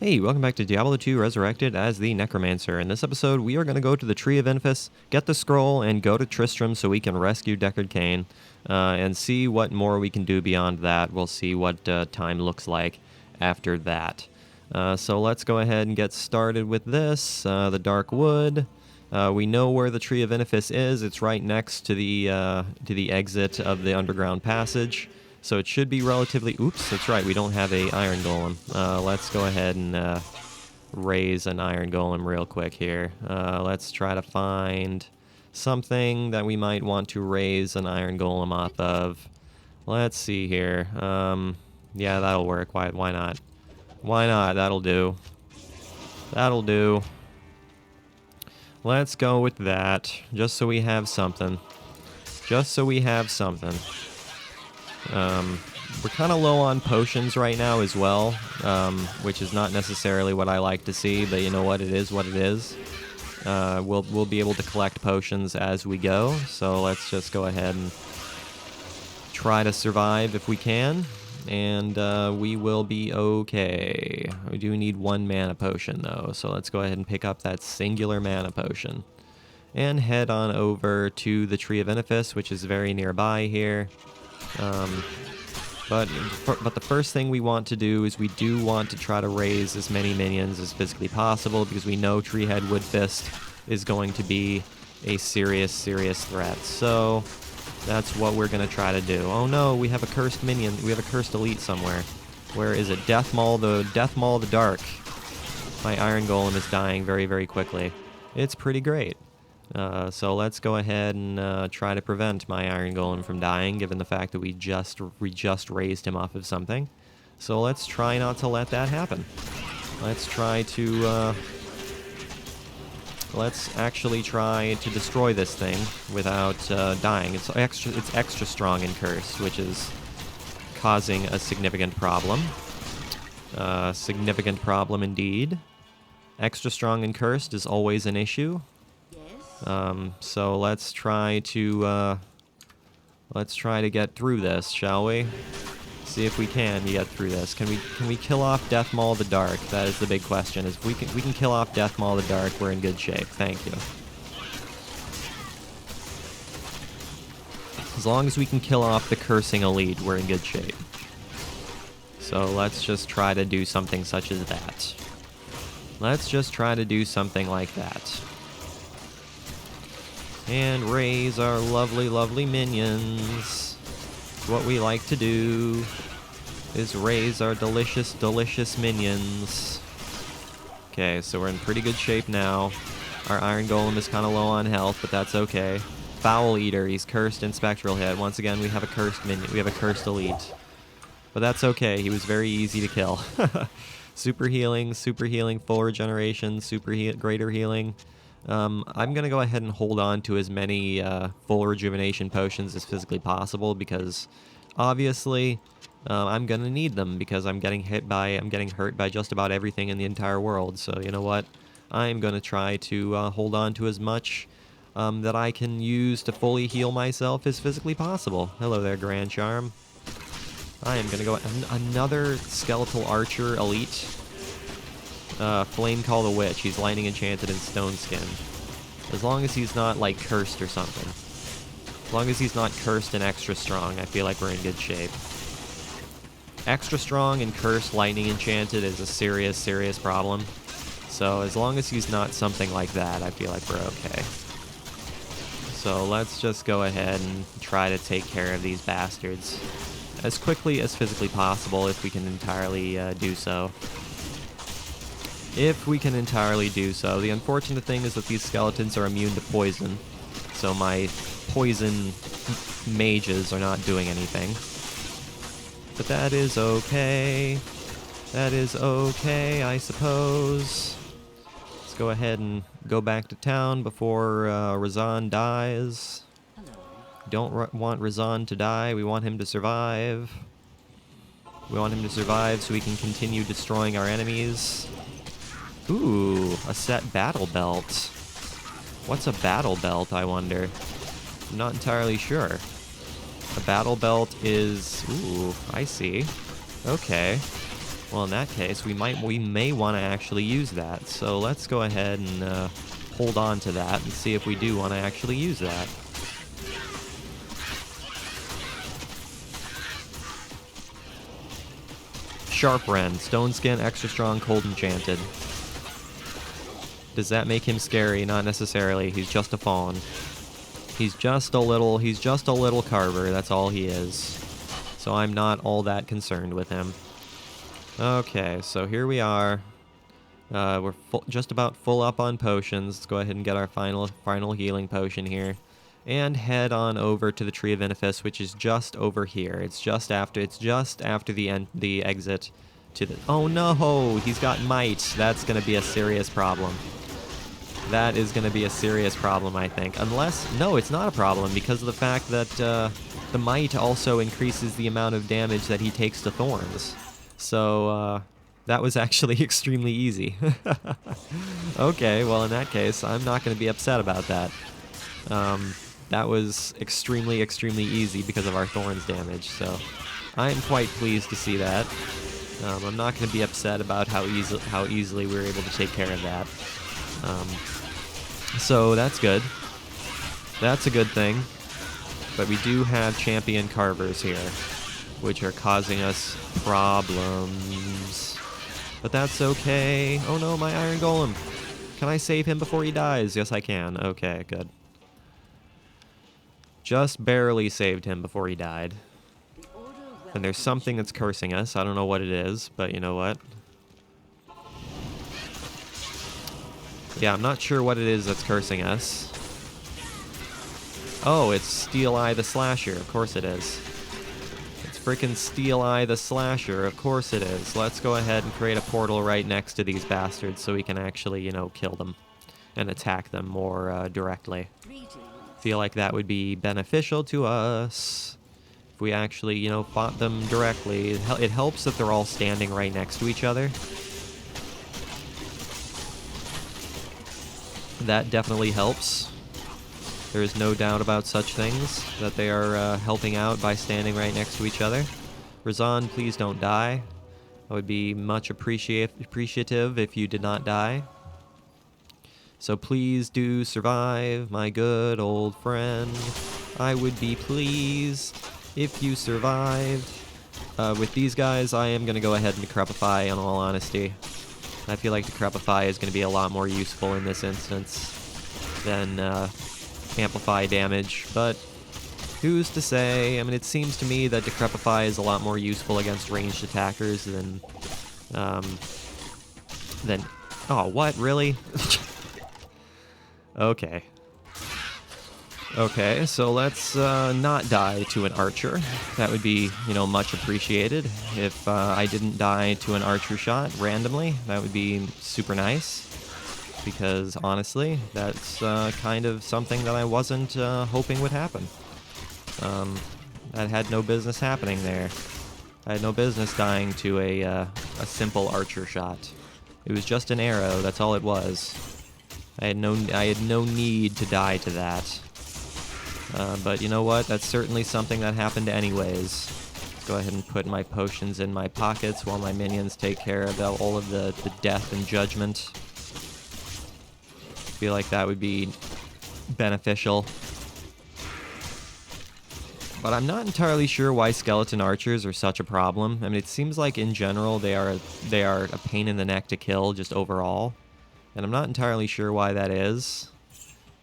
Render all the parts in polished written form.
Hey, welcome back to Diablo 2 Resurrected as the Necromancer. In this episode, we are going to go to the Tree of Infus, get the scroll, and go to Tristram so we can rescue Deckard Cain, and see what more we can do beyond that. We'll see what time looks like after that. So let's go ahead and get started with this. The Dark Wood. We know where the Tree of Infus is. It's right next to the exit of the underground passage. So it should be relatively... Oops, that's right, we don't have a Iron Golem. Let's go ahead and raise an Iron Golem real quick here. Let's try to find something that we might want to raise an Iron Golem off of. Let's see here. Yeah, that'll work. Why not? Why not? That'll do. That'll do. Let's go with that, just so we have something. Just so we have something. We're kind of low on potions right now as well, which is not necessarily what I like to see, but you know what, it is what it is. We'll be able to collect potions as we go, so let's just go ahead and try to survive if we can, and we will be okay. We do need one mana potion though, so let's go ahead and pick up that singular mana potion and head on over to the Tree of Infus, which is very nearby here. But the first thing we want to do is we do want to try to raise as many minions as physically possible, because we know Treehead Woodfist is going to be a serious threat. So that's what we're going to try to do. Oh no, we have a cursed minion. We have a cursed elite somewhere. Where is it? Death Maul the Dark. My Iron Golem is dying very quickly. It's pretty great. So let's go ahead and try to prevent my Iron Golem from dying, given the fact that we just raised him off of something. So let's try not to let that happen. Let's try to... let's actually try to destroy this thing without dying. It's extra strong and cursed, which is causing a significant problem. Significant problem indeed. Extra strong and cursed is always an issue. So let's try to get through this, shall we? See if we can get through this. Can we kill off Death Maul the Dark? That is the big question. If we can kill off Death Maul the Dark, we're in good shape. Thank you. As long as we can kill off the Cursing Elite, we're in good shape. So let's just try to do something such as that. Let's just try to do something like that. And raise our lovely minions. What we like to do is raise our delicious minions. Okay, so we're in pretty good shape now. Our Iron Golem is kind of low on health, but that's okay. Foul Eater, he's cursed and spectral hit. Once again, we have a cursed minion. We have a cursed elite. But that's okay, he was very easy to kill. Super healing, full regeneration, greater healing. I'm going to go ahead and hold on to as many full rejuvenation potions as physically possible, because obviously I'm going to need them, because I'm getting hurt by just about everything in the entire world. So you know what? I'm going to try to hold on to as much that I can use to fully heal myself as physically possible. Hello there, Grand Charm. I am going to go... Another Skeletal Archer Elite. Flame Call the Witch. He's lightning enchanted and stone skin. As long as he's not, like, cursed or something. As long as he's not cursed and extra strong, I feel like we're in good shape. Extra strong and cursed lightning enchanted is a serious problem. So as long as he's not something like that, I feel like we're okay. So let's just go ahead and try to take care of these bastards as quickly as physically possible, if we can entirely do so. If we can entirely do so. The unfortunate thing is that these skeletons are immune to poison, so my poison mages are not doing anything. But that is okay. That is okay, I suppose. Let's go ahead and go back to town before Razan dies. Don't want Razan to die, we want him to survive. We want him to survive so we can continue destroying our enemies. Ooh, a set battle belt. What's a battle belt, I wonder? I'm not entirely sure. A battle belt is... Ooh, I see. Okay. Well, in that case, we may want to actually use that. So let's go ahead and hold on to that and see if we do want to actually use that. Sharp Ren, Stone Skin, extra strong, cold enchanted. Does that make him scary? Not necessarily. He's just a fawn. He's just a little carver. That's all he is. So I'm not all that concerned with him. Okay, so here we are. We're just about full up on potions. Let's go ahead and get our final healing potion here. And head on over to the Tree of Inifis, which is just over here. It's just after the exit to the... Oh no! He's got might. That's going to be a serious problem. That is going to be a serious problem, I think. Unless... No, it's not a problem, because of the fact that the might also increases the amount of damage that he takes to thorns. So, that was actually extremely easy. Okay, well, in that case, I'm not going to be upset about that. That was extremely, extremely easy because of our thorns damage, so I'm quite pleased to see that. I'm not going to be upset about how easily we were able to take care of that. So that's good. That's a good thing. But we do have champion carvers here, which are causing us problems. But that's okay. Oh no, my iron golem. Can I save him before he dies? Yes, I can. Okay, good. Just barely saved him before he died. And there's something that's cursing us. I don't know what it is, but you know what? Yeah, I'm not sure what it is that's cursing us. Oh, it's Steel Eye the Slasher. Of course it is. It's frickin' Steel Eye the Slasher. Of course it is. Let's go ahead and create a portal right next to these bastards so we can actually, you know, kill them and attack them more directly. Feel like that would be beneficial to us if we actually, you know, fought them directly. It helps that they're all standing right next to each other. That definitely helps. There is no doubt about such things, that they are helping out by standing right next to each other. Razan, please don't die. I would be much appreciative if you did not die. So please do survive, my good old friend. I would be pleased if you survived. With these guys, I am going to go ahead and Decrepify, in all honesty. I feel like Decrepify is going to be a lot more useful in this instance than Amplify damage, but who's to say? I mean, it seems to me that Decrepify is a lot more useful against ranged attackers than... Oh, what? Really? Okay. Okay, so let's not die to an archer. That would be, you know, much appreciated. If I didn't die to an archer shot randomly, that would be super nice. Because, honestly, that's kind of something that I wasn't hoping would happen. That had no business happening there. I had no business dying to a simple archer shot. It was just an arrow, that's all it was. I had no need to die to that. But you know what? That's certainly something that happened anyways. Let's go ahead and put my potions in my pockets while my minions take care of all of the death and judgment. Feel like that would be beneficial. But I'm not entirely sure why skeleton archers are such a problem. I mean, it seems like in general they are a pain in the neck to kill just overall. And I'm not entirely sure why that is.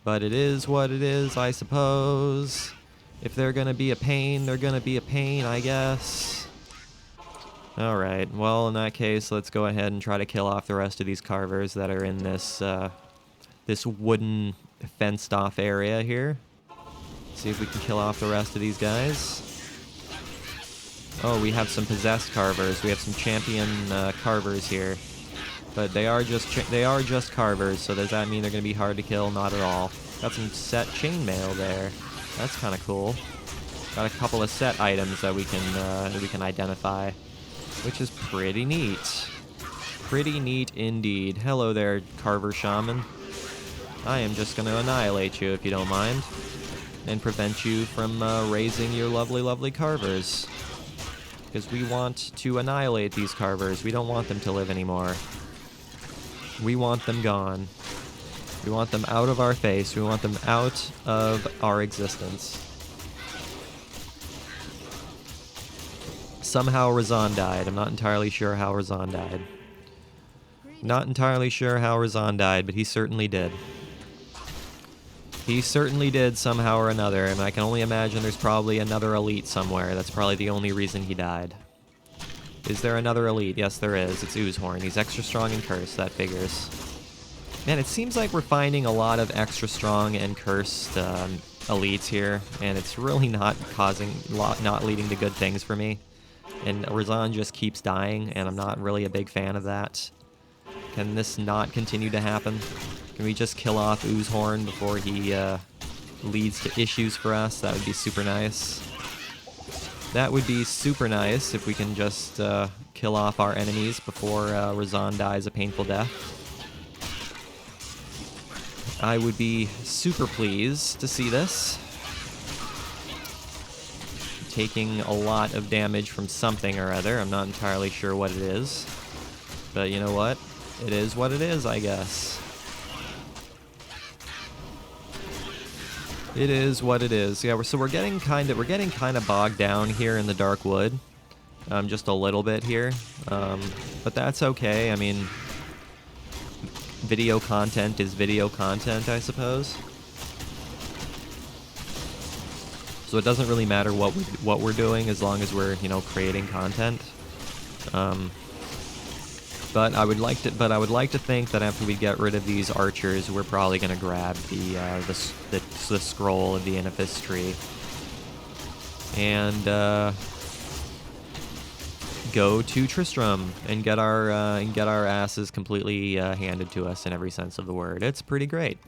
But it is what it is, I suppose. If they're gonna be a pain, they're gonna be a pain, I guess. Alright, well, in that case, let's go ahead and try to kill off the rest of these carvers that are in this, this wooden fenced-off area here. See if we can kill off the rest of these guys. Oh, we have some possessed carvers. We have some champion carvers here. But they are just carvers, so does that mean they're going to be hard to kill? Not at all. Got some set chainmail there. That's kind of cool. Got a couple of set items that we can identify, which is pretty neat. Pretty neat indeed. Hello there, Carver Shaman. I am just going to annihilate you if you don't mind, and prevent you from raising your lovely, lovely carvers. Because we want to annihilate these carvers. We don't want them to live anymore. We want them gone. We want them out of our face. We want them out of our existence. Somehow Razan died. I'm not entirely sure how Razan died. Not entirely sure how Razan died, but he certainly did. He certainly did somehow or another, and I can only imagine there's probably another elite somewhere. That's probably the only reason he died. Is there another elite? Yes, there is. It's Oozehorn. He's extra strong and cursed. That figures. Man, it seems like we're finding a lot of extra strong and cursed elites here, and it's really not leading to good things for me. And Razan just keeps dying, and I'm not really a big fan of that. Can this not continue to happen? Can we just kill off Oozehorn before he leads to issues for us? That would be super nice. That would be super nice if we can just kill off our enemies before Razan dies a painful death. I would be super pleased to see this. Taking a lot of damage from something or other. I'm not entirely sure what it is. But you know what? It is what it is, I guess. It is what it is. Yeah, we're getting kind of bogged down here in the Dark Wood. Just a little bit here. But that's okay. I mean, video content is video content, I suppose. So it doesn't really matter what we're doing as long as we're, you know, creating content. But I would like to think that after we get rid of these archers, we're probably going to grab the scroll of the Inifis tree and go to Tristram and get our asses completely handed to us in every sense of the word. It's pretty great.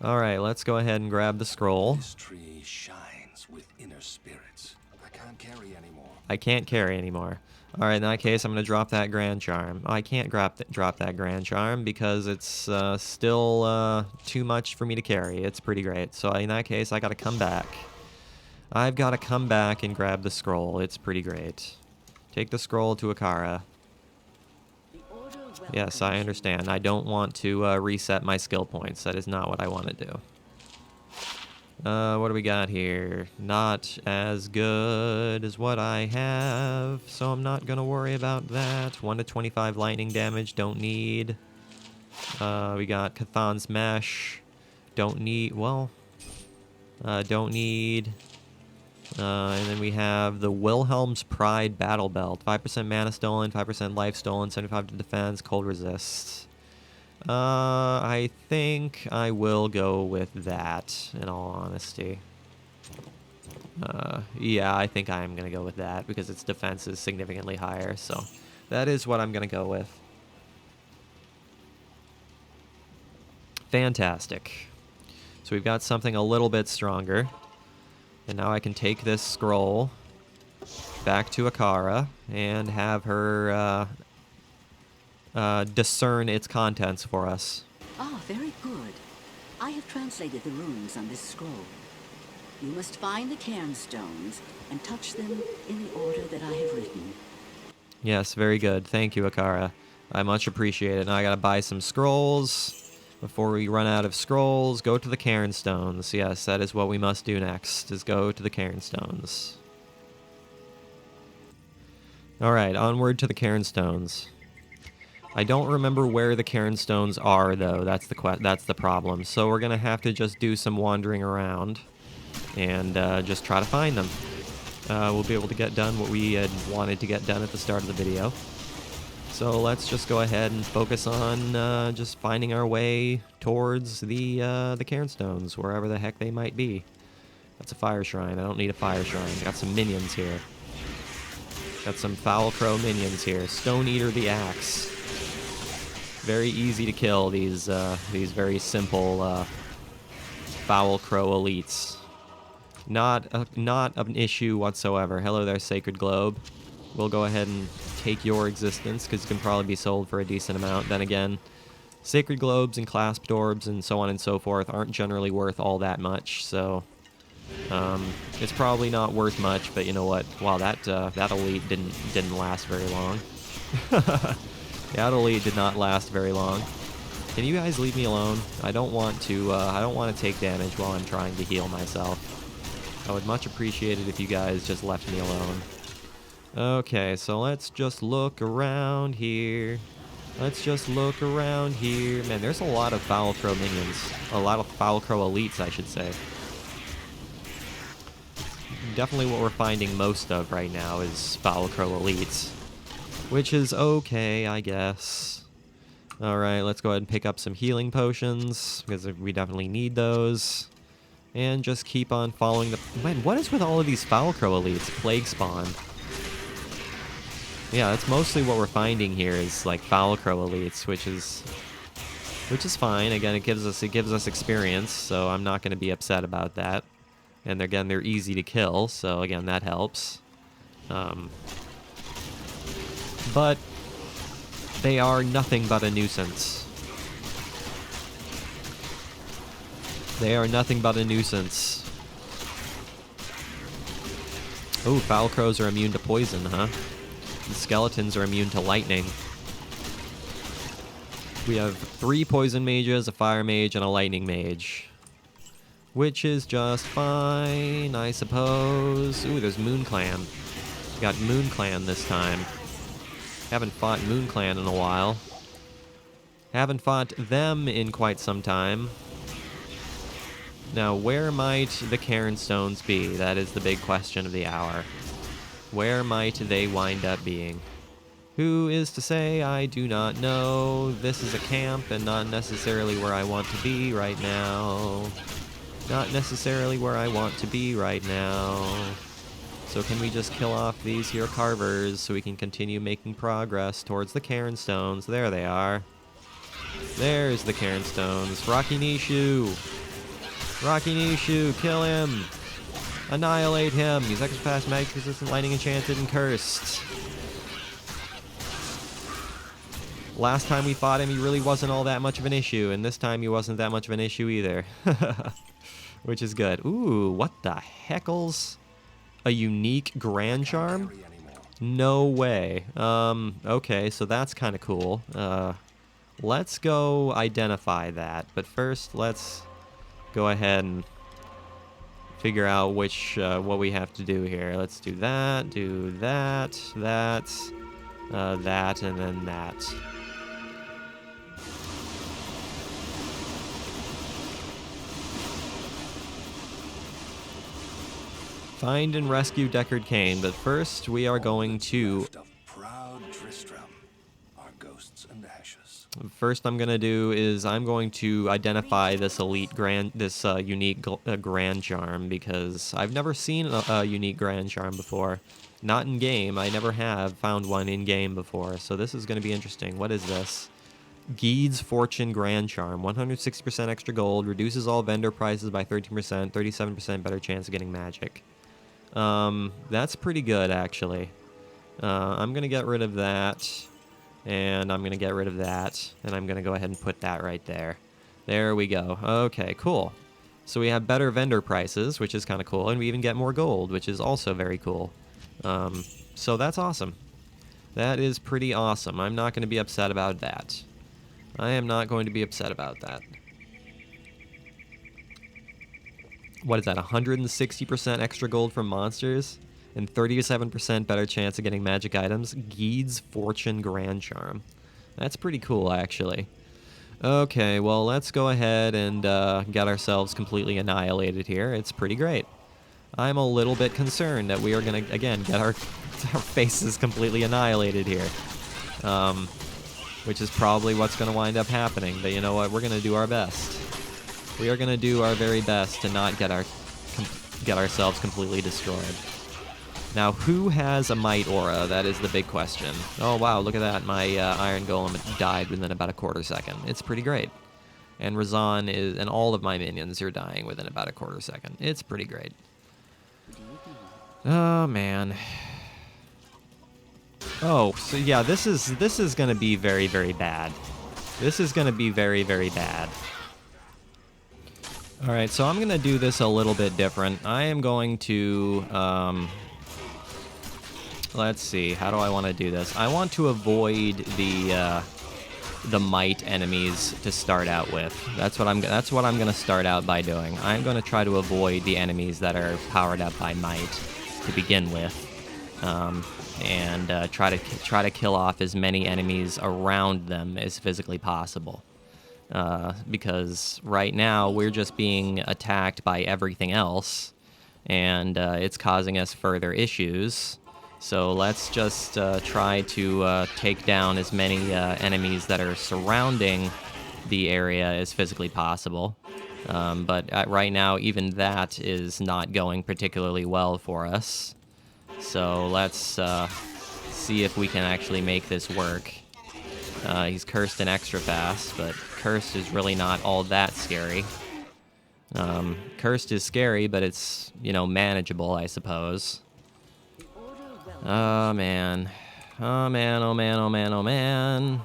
All right, let's go ahead and grab the scroll. This tree shines with inner spirits. I can't carry anymore. I can't carry anymore. All right, in that case, I'm going to drop that Grand Charm. Oh, I can't drop that Grand Charm because it's still too much for me to carry. It's pretty great. So in that case, I got to come back. I've got to come back and grab the scroll. It's pretty great. Take the scroll to Akara. Yes, I understand. I don't want to reset my skill points. That is not what I want to do. What do we got here? Not as good as what I have, so I'm not going to worry about that. 1 to 25 lightning damage, don't need. We got Cathan's Mesh. Don't need, well, don't need. And then we have the Wilhelm's Pride Battle Belt. 5% mana stolen, 5% life stolen, 75 to defense, cold resist. I think I will go with that, in all honesty. Yeah, I think I'm going to go with that, because its defense is significantly higher, so that is what I'm going to go with. Fantastic. So we've got something a little bit stronger. And now I can take this scroll back to Akara and have her discern its contents for us. Ah, very good. I have translated the runes on this scroll. You must find the cairn stones and touch them in the order that I have written. Yes, very good. Thank you, Akara. I much appreciate it. Now I gotta buy some scrolls. Before we run out of scrolls, go to the cairn stones. Yes, that is what we must do next, is go to the cairn stones. Alright, onward to the cairn stones. I don't remember where the cairn stones are, though. That's the problem. So we're gonna have to just do some wandering around and just try to find them. We'll be able to get done what we had wanted to get done at the start of the video. So let's just go ahead and focus on just finding our way towards the cairnstones, wherever the heck they might be. That's a fire shrine. I don't need a fire shrine. Got some minions here. Got some Foul Crow minions here. Stone Eater the Axe. Very easy to kill these very simple Foul Crow elites. Not an issue whatsoever. Hello there, Sacred Globe. We'll go ahead and take your existence, because it can probably be sold for a decent amount. Then again, Sacred Globes and Clasped Orbs and so on and so forth aren't generally worth all that much, so It's probably not worth much, but you know what? Wow, that elite didn't last very long. That elite did not last very long. Can you guys leave me alone? I don't want to take damage while I'm trying to heal myself. I would much appreciate it if you guys just left me alone. Okay, so let's just look around here. Let's just look around here. Man, there's a lot of Foul Crow minions. A lot of Foul Crow elites, I should say. Definitely what we're finding most of right now is Foul Crow elites. Which is okay, I guess. Alright, let's go ahead and pick up some healing potions, because we definitely need those. And just keep on following the... Man, what is with all of these Foul Crow elites? Plague Spawn. Yeah, that's mostly what we're finding here is, like, Foul Crow elites, which is fine. Again, it gives us experience, so I'm not going to be upset about that. And again, they're easy to kill, so again, that helps. But they are nothing but a nuisance. They are nothing but a nuisance. Oh, Foul Crows are immune to poison, huh? The skeletons are immune to lightning. We have 3 poison mages, a fire mage, and a lightning mage. Which is just fine, I suppose. Ooh, there's Moon Clan. We got Moon Clan this time. Haven't fought Moon Clan in a while. Haven't fought them in quite some time. Now, where might the Cairn Stones be? That is the big question of the hour. Where might they wind up being? Who is to say? I do not know. This is a camp and not necessarily where I want to be right now. Not necessarily where I want to be right now. So can we just kill off these here carvers so we can continue making progress towards the Cairn Stones? There they are. There's the Cairn Stones. Rocky Nishu! Rocky Nishu, kill him! Annihilate him! He's extra fast, magic resistant, lightning enchanted, and cursed. Last time we fought him, he really wasn't all that much of an issue, and this time he wasn't that much of an issue either. Which is good. Ooh, what the heckles? A unique Grand Charm? No way. Okay, so that's kind of cool. Let's go identify that, but first let's go ahead and figure out what we have to do here. Let's do that, that, and then that. Find and rescue Deckard Cain, but first we are going to... Proud Tristram, our ghosts and ashes. First I'm going to do is I'm going to identify this unique Grand Charm, because I've never seen a unique Grand Charm before. Not in game. I never have found one in game before, so this is going to be interesting. What is this? Geed's Fortune Grand Charm. 160% extra gold, reduces all vendor prices by 13%, 37% better chance of getting magic. That's pretty good, actually. I'm going to get rid of that, and I'm going to get rid of that, and I'm going to go ahead and put that right there. There we go. Okay, cool. So we have better vendor prices, which is kind of cool, and we even get more gold, which is also very cool. So that's awesome. That is pretty awesome. I'm not going to be upset about that. I am not going to be upset about that. What is that, 160% extra gold from monsters? And 37% better chance of getting magic items? Geed's Fortune Grand Charm. That's pretty cool, actually. Okay, well, let's go ahead and get ourselves completely annihilated here. It's pretty great. I'm a little bit concerned that we are going to, again, get our faces completely annihilated here. Which is probably what's going to wind up happening. But you know what? We're going to do our best. We are going to do our very best to not get ourselves completely destroyed. Now, who has a Might Aura? That is the big question. Oh, wow, look at that. My Iron Golem died within about a quarter second. It's pretty great. And Razan and all of my minions are dying within about a quarter second. It's pretty great. Oh, man. Oh, so yeah, this is going to be very, very bad. This is going to be very, very bad. Alright, so I'm going to do this a little bit different. I am going to, let's see, how do I want to do this? I want to avoid the might enemies to start out with. That's what I'm going to start out by doing. I'm going to try to avoid the enemies that are powered up by might to begin with, and try to kill off as many enemies around them as physically possible. Because right now we're just being attacked by everything else, and it's causing us further issues. So let's just try to take down as many enemies that are surrounding the area as physically possible. But right now, even that is not going particularly well for us. So let's see if we can actually make this work. He's cursed and extra fast, but cursed is really not all that scary. Cursed is scary, but it's, manageable, I suppose. Oh, man. Oh, man, oh, man, oh, man, oh, man.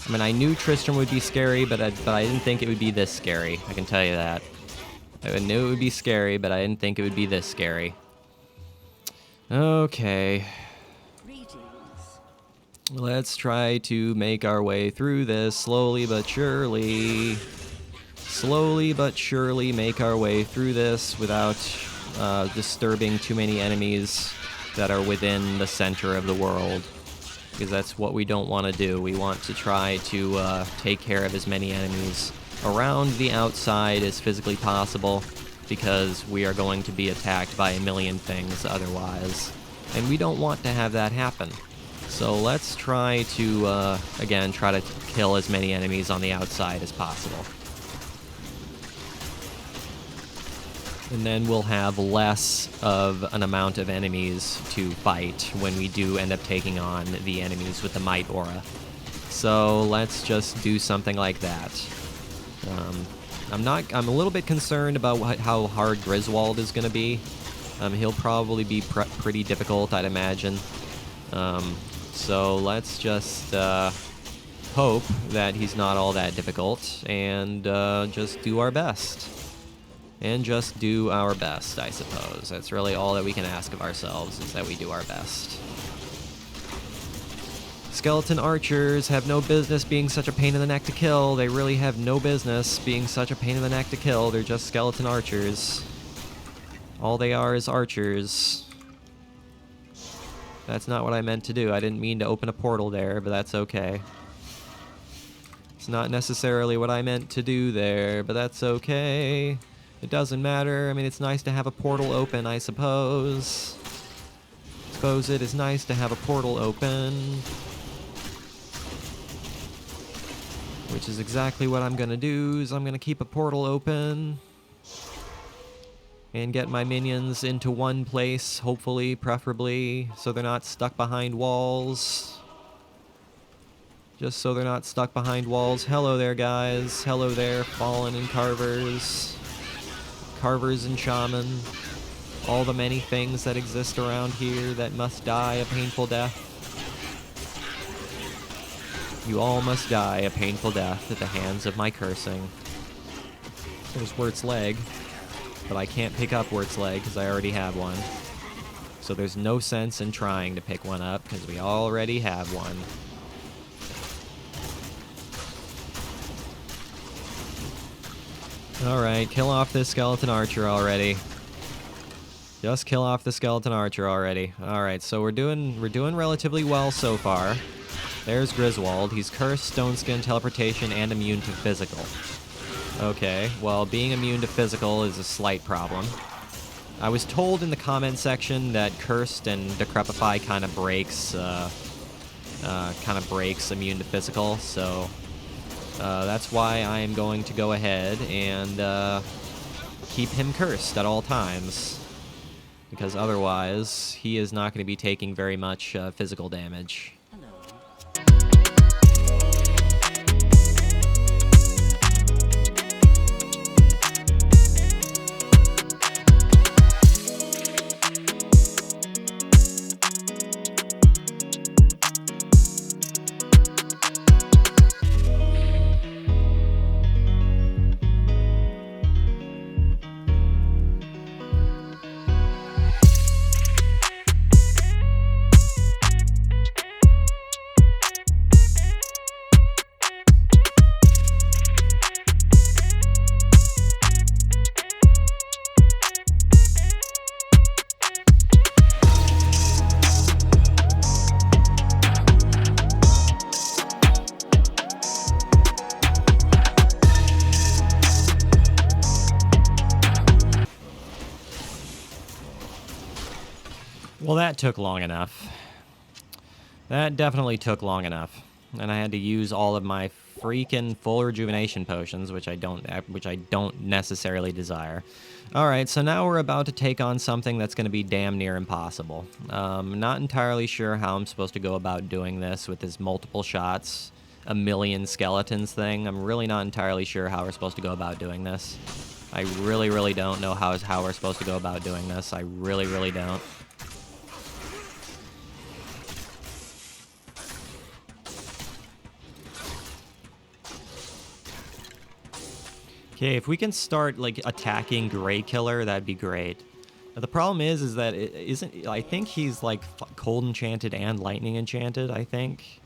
I mean, I knew Tristram would be scary, but I didn't think it would be this scary. I can tell you that. I knew it would be scary, but I didn't think it would be this scary. Okay. Let's try to make our way through this slowly but surely. Slowly but surely make our way through this without disturbing too many enemies that are within the center of the world. Because that's what we don't want to do. We want to try to take care of as many enemies around the outside as physically possible, because we are going to be attacked by a million things otherwise. And we don't want to have that happen. So let's try to, again, try to kill as many enemies on the outside as possible. And then we'll have less of an amount of enemies to fight when we do end up taking on the enemies with the might aura. So let's just do something like that. I'm a little bit concerned about how hard Griswold is going to be. He'll probably be pretty difficult, I'd imagine. So let's just hope that he's not all that difficult, and just do our best. And just do our best, I suppose. That's really all that we can ask of ourselves, is that we do our best. Skeleton archers have no business being such a pain in the neck to kill. They really have no business being such a pain in the neck to kill. They're just skeleton archers. All they are is archers. That's not what I meant to do. I didn't mean to open a portal there, but that's okay. It's not necessarily what I meant to do there, but that's okay. It doesn't matter. I mean, it's nice to have a portal open, I suppose. Suppose it is nice to have a portal open. Which is exactly what I'm gonna do, is I'm gonna keep a portal open. And get my minions into one place, hopefully, preferably, so they're not stuck behind walls. Just so they're not stuck behind walls. Hello there, guys. Hello there, Fallen and Carvers. Carvers and Shaman. All the many things that exist around here that must die a painful death. You all must die a painful death at the hands of my cursing. There's Wirt's leg. But I can't pick up Wirt's leg because I already have one. So there's no sense in trying to pick one up because we already have one. Alright, kill off this skeleton archer already. Just kill off the skeleton archer already. Alright, so we're doing relatively well so far. There's Griswold. He's cursed, stone skin, teleportation, and immune to physical. Okay, well, being immune to physical is a slight problem. I was told in the comment section that Cursed and Decrepify kind of breaks immune to physical, so that's why I am going to go ahead and keep him cursed at all times, because otherwise he is not going to be taking very much physical damage. Well, that took long enough. That definitely took long enough. And I had to use all of my freaking full rejuvenation potions, which I don't necessarily desire. All right, so now we're about to take on something that's going to be damn near impossible. Not entirely sure how I'm supposed to go about doing this with this multiple shots, a million skeletons thing. I'm really not entirely sure how we're supposed to go about doing this. I really, really don't know how we're supposed to go about doing this. I really, really don't. Okay, if we can start like attacking Grey Killer, that'd be great. But the problem is that it isn't. I think he's like cold enchanted and lightning enchanted. I think,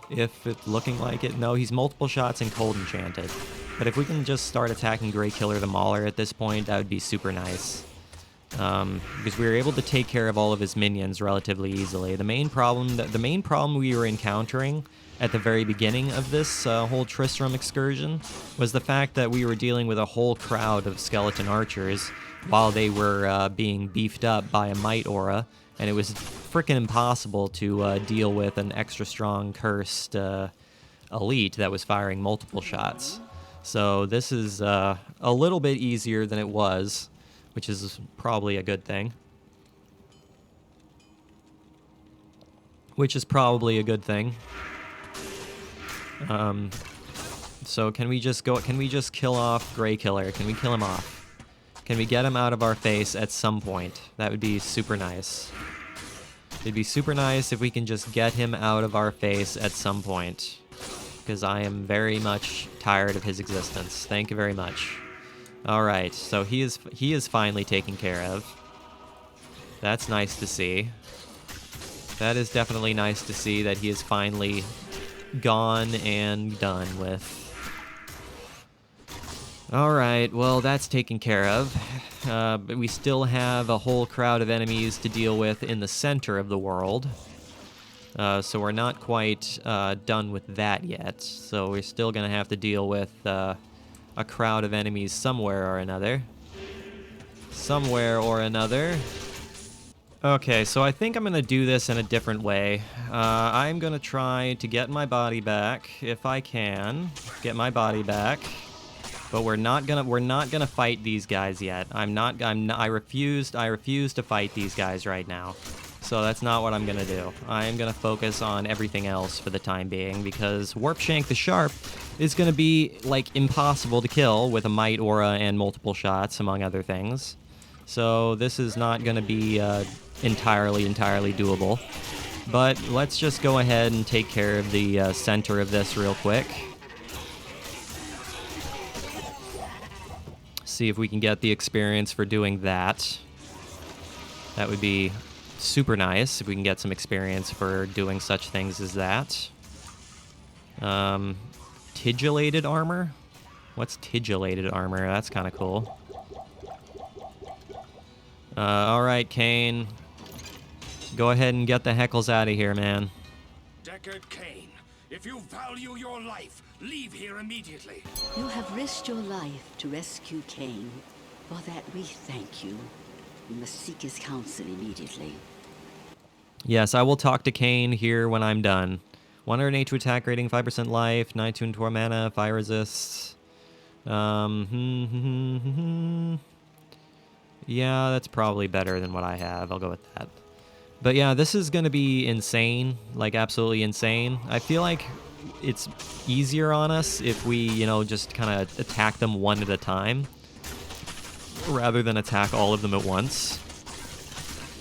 if it's looking like it. No, he's multiple shots and cold enchanted. But if we can just start attacking Grey Killer the Mauler at this point, that would be super nice. Because we were able to take care of all of his minions relatively easily. The main problem we were encountering at the very beginning of this whole Tristram excursion was the fact that we were dealing with a whole crowd of skeleton archers while they were being beefed up by a might aura, and it was frickin' impossible to deal with an extra strong cursed elite that was firing multiple shots. So this is a little bit easier than it was, which is probably a good thing. So can we just kill off Grey Killer? Can we kill him off? Can we get him out of our face at some point? That would be super nice. It'd be super nice if we can just get him out of our face at some point. Because I am very much tired of his existence. Thank you very much. Alright, so he is finally taken care of. That's nice to see. That is definitely nice to see that he is finally gone and done with. Alright, well that's taken care of. But we still have a whole crowd of enemies to deal with in the center of the world. So we're not quite done with that yet. So we're still going to have to deal with a crowd of enemies somewhere or another. Okay, so I think I'm going to do this in a different way. I'm going to try to get my body back, if I can. Get my body back. But we're not gonna fight these guys yet. I refuse to fight these guys right now. So that's not what I'm gonna do. I am gonna focus on everything else for the time being, because Warpshank the Sharp is gonna be like impossible to kill with a might aura and multiple shots, among other things. So this is not gonna be entirely doable. But let's just go ahead and take care of the center of this real quick. See if we can get the experience for doing that. That would be super nice if we can get some experience for doing such things as that. Tigillated armor? What's tigillated armor? That's kind of cool. Alright, Kane. Go ahead and get the heckles out of here, man. Deckard Cain, if you value your life, leave here immediately. You have risked your life to rescue Cain. For that we thank you. You must seek his counsel immediately. Yes, I will talk to Kane here when I'm done. 100 HQ attack rating, 5% life, 92 and 4 mana, fire resists. Yeah, that's probably better than what I have. I'll go with that. But yeah, this is going to be insane, like absolutely insane. I feel like it's easier on us if we, just kind of attack them one at a time, rather than attack all of them at once.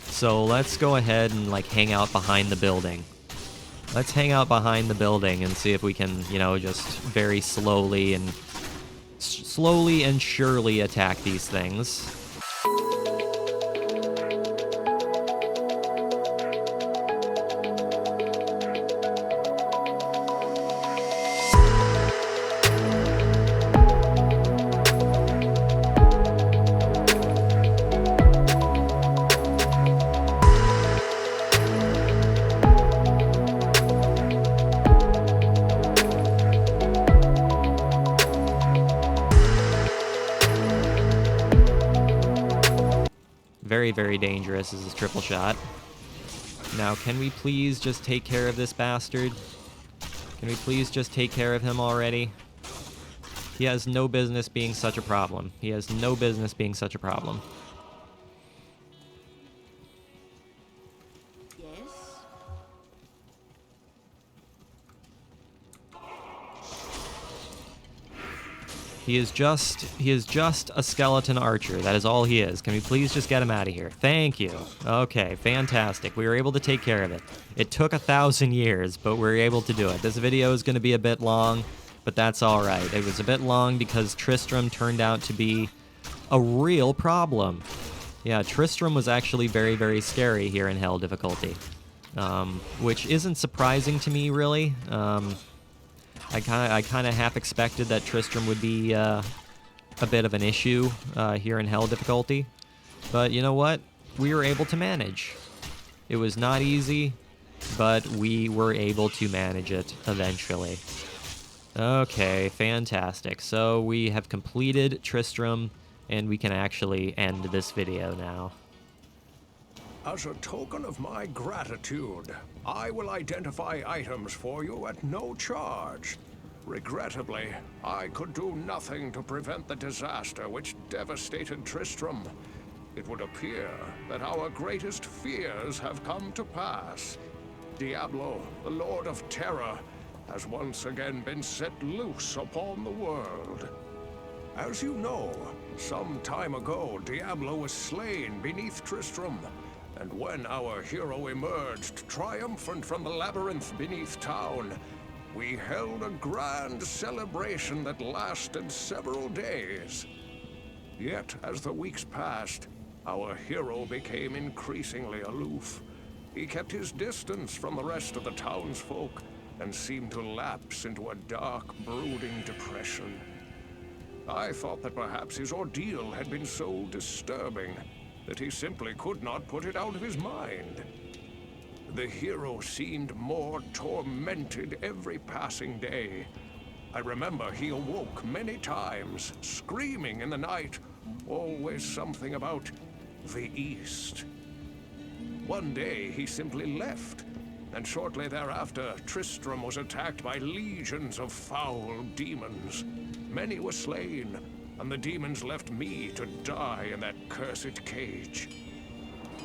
So let's go ahead and hang out behind the building. Let's hang out behind the building and see if we can, just very slowly and surely attack these things. Very dangerous is this triple shot. Now, can we please just take care of this bastard? Can we please just take care of him already? He has no business being such a problem. He has no business being such a problem. Yes? He is just a skeleton archer. That is all he is. Can we please just get him out of here? Thank you. Okay, fantastic. We were able to take care of it. It took 1,000 years, but we were able to do it. This video is going to be a bit long, but that's all right. It was a bit long because Tristram turned out to be a real problem. Yeah, Tristram was actually very, very scary here in Hell difficulty, which isn't surprising to me, really. I kind of half expected that Tristram would be a bit of an issue here in Hell difficulty, but you know what? We were able to manage. It was not easy, but we were able to manage it eventually. Okay, fantastic. So we have completed Tristram, and we can actually end this video now. As a token of my gratitude, I will identify items for you at no charge. Regrettably, I could do nothing to prevent the disaster which devastated Tristram. It would appear that our greatest fears have come to pass. Diablo, the Lord of Terror, has once again been set loose upon the world. As you know, some time ago, Diablo was slain beneath Tristram. And when our hero emerged triumphant from the labyrinth beneath town, we held a grand celebration that lasted several days. Yet, as the weeks passed, our hero became increasingly aloof. He kept his distance from the rest of the townsfolk and seemed to lapse into a dark, brooding depression. I thought that perhaps his ordeal had been so disturbing that he simply could not put it out of his mind. The hero seemed more tormented every passing day. I remember he awoke many times, screaming in the night, always something about the East. One day he simply left, and shortly thereafter Tristram was attacked by legions of foul demons. Many were slain, and the demons left me to die in that cursed cage.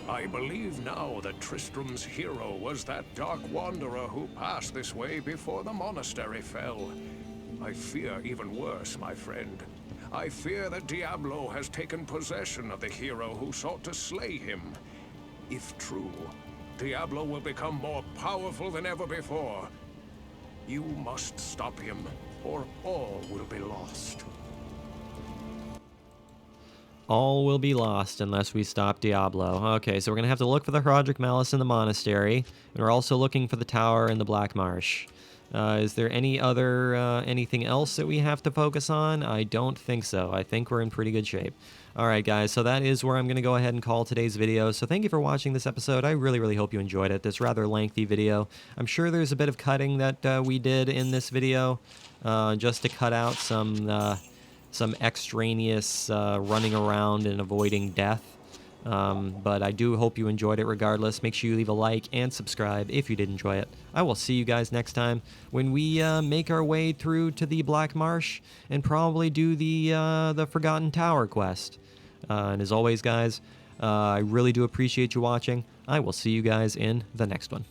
I believe now that Tristram's hero was that dark wanderer who passed this way before the monastery fell. I fear even worse, my friend. I fear that Diablo has taken possession of the hero who sought to slay him. If true, Diablo will become more powerful than ever before. You must stop him, or all will be lost. All will be lost unless we stop Diablo. Okay, so we're going to have to look for the Hrodric Malice in the monastery, and we're also looking for the tower in the Black Marsh. Is there any other, anything else that we have to focus on? I don't think so. I think we're in pretty good shape. Alright guys, so that is where I'm going to go ahead and call today's video. So thank you for watching this episode. I really, really hope you enjoyed it. This rather lengthy video. I'm sure there's a bit of cutting that we did in this video, just to cut out some extraneous running around and avoiding death. But I do hope you enjoyed it regardless. Make sure you leave a like and subscribe if you did enjoy it. I will see you guys next time when we make our way through to the Black Marsh and probably do the Forgotten Tower quest. And as always, guys, I really do appreciate you watching. I will see you guys in the next one.